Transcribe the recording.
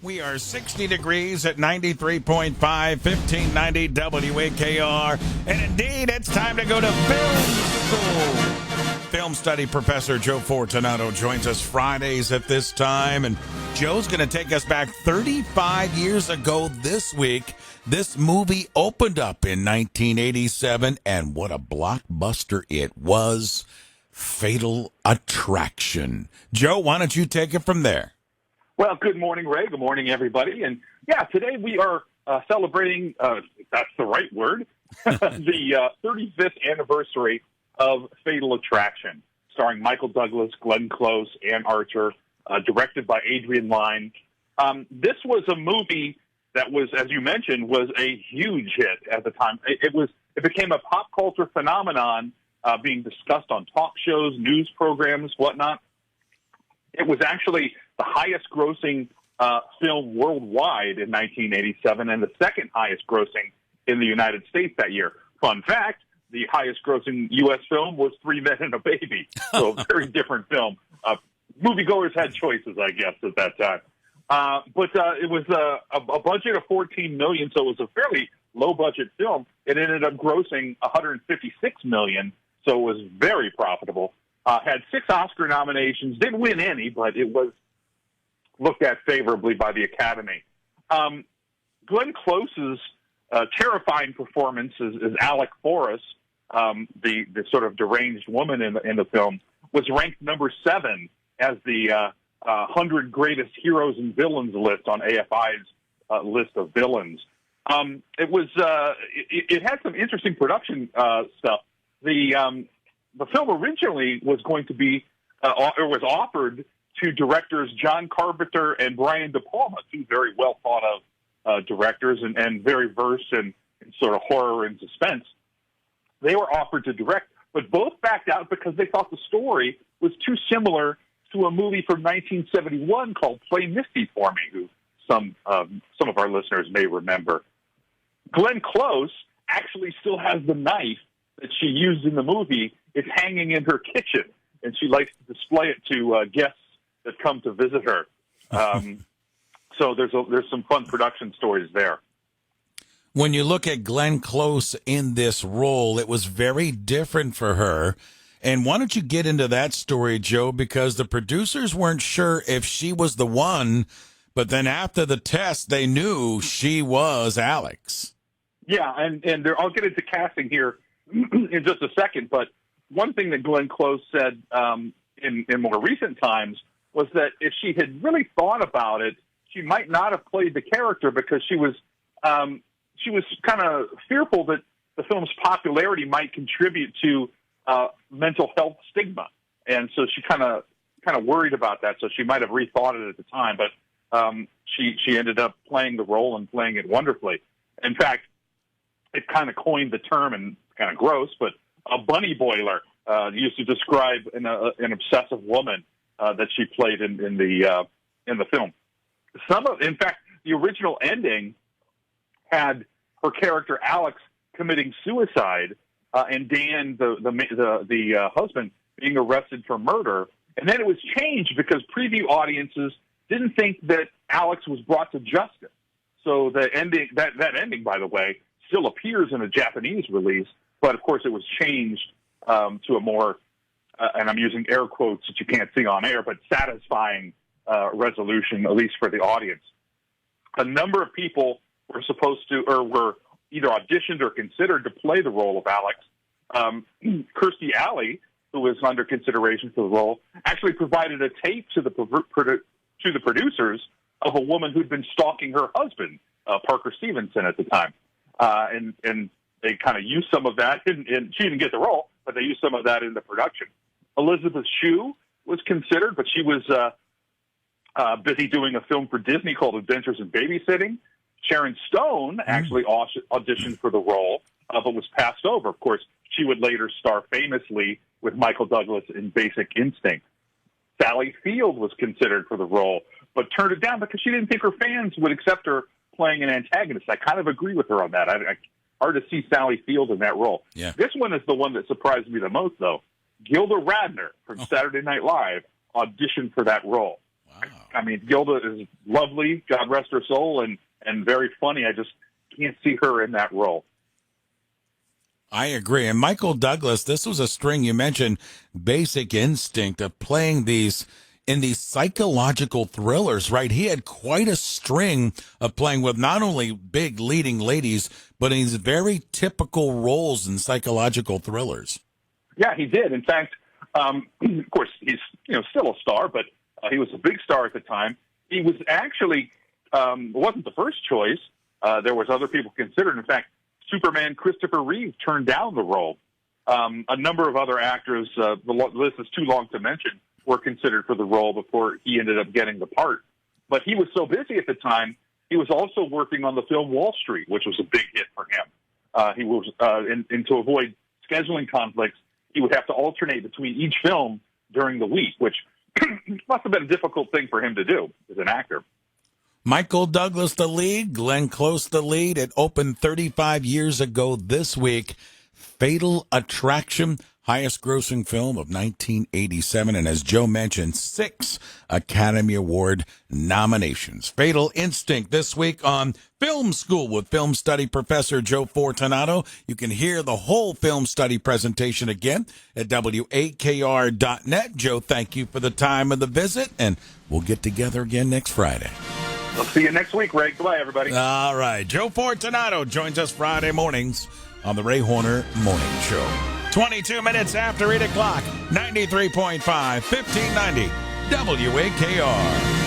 We are 60 degrees at 93.5, 1590 WAKR. And indeed, it's time to go to film school. Film study professor Joe Fortunato joins us Fridays at this time. And Joe's going to take us back 35 years ago this week. This movie opened up in 1987, and what a blockbuster it was. Fatal Attraction. Joe, why don't you take it from there? Well, good morning, Ray. Good morning, everybody. And yeah, today we are celebrating, if that's the right word, the 35th anniversary of Fatal Attraction, starring Michael Douglas, Glenn Close, Ann Archer, directed by Adrian Lyne. This was a movie that was, as you mentioned, was a huge hit at the time. It became a pop culture phenomenon, being discussed on talk shows, news programs, whatnot. It was actually the highest grossing film worldwide in 1987 and the second highest grossing in the United States that year. Fun fact, the highest grossing U.S. film was Three Men and a Baby. So a very different film. Moviegoers had choices, I guess, at that time. But it was a budget of $14 million, so it was a fairly low-budget film. It ended up grossing $156 million, so it was very profitable. Had 6 Oscar nominations, didn't win any, but it was looked at favorably by the Academy. Glenn Close's terrifying performance as Alec Forrest, the sort of deranged woman in the film, was ranked number 7 as the 100 greatest heroes and villains list on AFI's list of villains. It had some interesting production stuff. The film originally was going to be, or was offered to directors John Carpenter and Brian De Palma, two very well thought of directors and very versed in sort of horror and suspense. They were offered to direct, but both backed out because they thought the story was too similar to a movie from 1971 called Play Misty for Me, who some of our listeners may remember. Glenn Close actually still has the knife that she used in the movie. It's hanging in her kitchen, and she likes to display it to guests that come to visit her. So there's some fun production stories there. When you look at Glenn Close in this role, it was very different for her. And why don't you get into that story, Joe, because the producers weren't sure if she was the one, but then after the test, they knew she was Alex. Yeah, and I'll get into casting here in just a second, but one thing that Glenn Close said in more recent times was that if she had really thought about it, she might not have played the character because she was kind of fearful that the film's popularity might contribute to mental health stigma, and so she kind of worried about that. So she might have rethought it at the time, but she ended up playing the role and playing it wonderfully. In fact, it kind of coined the term, and kind of gross, but a bunny boiler used to describe an obsessive woman that she played in the film. In fact, the original ending had her character Alex committing suicide, and Dan, the husband, being arrested for murder. And then it was changed because preview audiences didn't think that Alex was brought to justice. So the ending, that ending, by the way, still appears in a Japanese release, but of course it was changed to a more, and I'm using air quotes that you can't see on air, but satisfying resolution, at least for the audience. A number of people were supposed to, or were either auditioned or considered to play the role of Alex. Kirstie Alley, who was under consideration for the role, actually provided a tape to the producers of a woman who'd been stalking her husband, Parker Stevenson, at the time. And they kind of used some of that, and she didn't get the role, but they used some of that in the production. Elizabeth Shue was considered, but she was busy doing a film for Disney called Adventures in Babysitting. Sharon Stone actually auditioned for the role, but was passed over. Of course, she would later star famously with Michael Douglas in Basic Instinct. Sally Field was considered for the role, but turned it down because she didn't think her fans would accept her playing an antagonist. I kind of agree with her on that. Hard to see Sally Field in that role. Yeah. This one is the one that surprised me the most, though. Gilda Radner from Saturday Night Live auditioned for that role. Wow. I mean, Gilda is lovely, God rest her soul, and very funny. I just can't see her in that role. I agree. And Michael Douglas, this was a string you mentioned, Basic Instinct, of playing these in these psychological thrillers, right? He had quite a string of playing with not only big leading ladies, but in these very typical roles in psychological thrillers. Yeah, he did. In fact, of course, he's still a star, but he was a big star at the time. He was actually wasn't the first choice. There was other people considered. In fact, Superman Christopher Reeve turned down the role. A number of other actors, the list is too long to mention, were considered for the role before he ended up getting the part. But he was so busy at the time, he was also working on the film Wall Street, which was a big hit for him. He was, and to avoid scheduling conflicts, he would have to alternate between each film during the week, which must have been a difficult thing for him to do as an actor. Michael Douglas, the lead, Glenn Close, the lead. It opened 35 years ago this week. Fatal Attraction, highest grossing film of 1987. And as Joe mentioned, 6 Academy Award nominations. Fatal Instinct this week on Film School with film study professor Joe Fortunato. You can hear the whole film study presentation again at WAKR.net. Joe, thank you for the time of the visit, and we'll get together again next Friday. We'll see you next week, Ray. Goodbye, everybody. All right. Joe Fortunato joins us Friday mornings on the Ray Horner Morning Show. 22 minutes after 8 o'clock, 93.5, 1590 WAKR.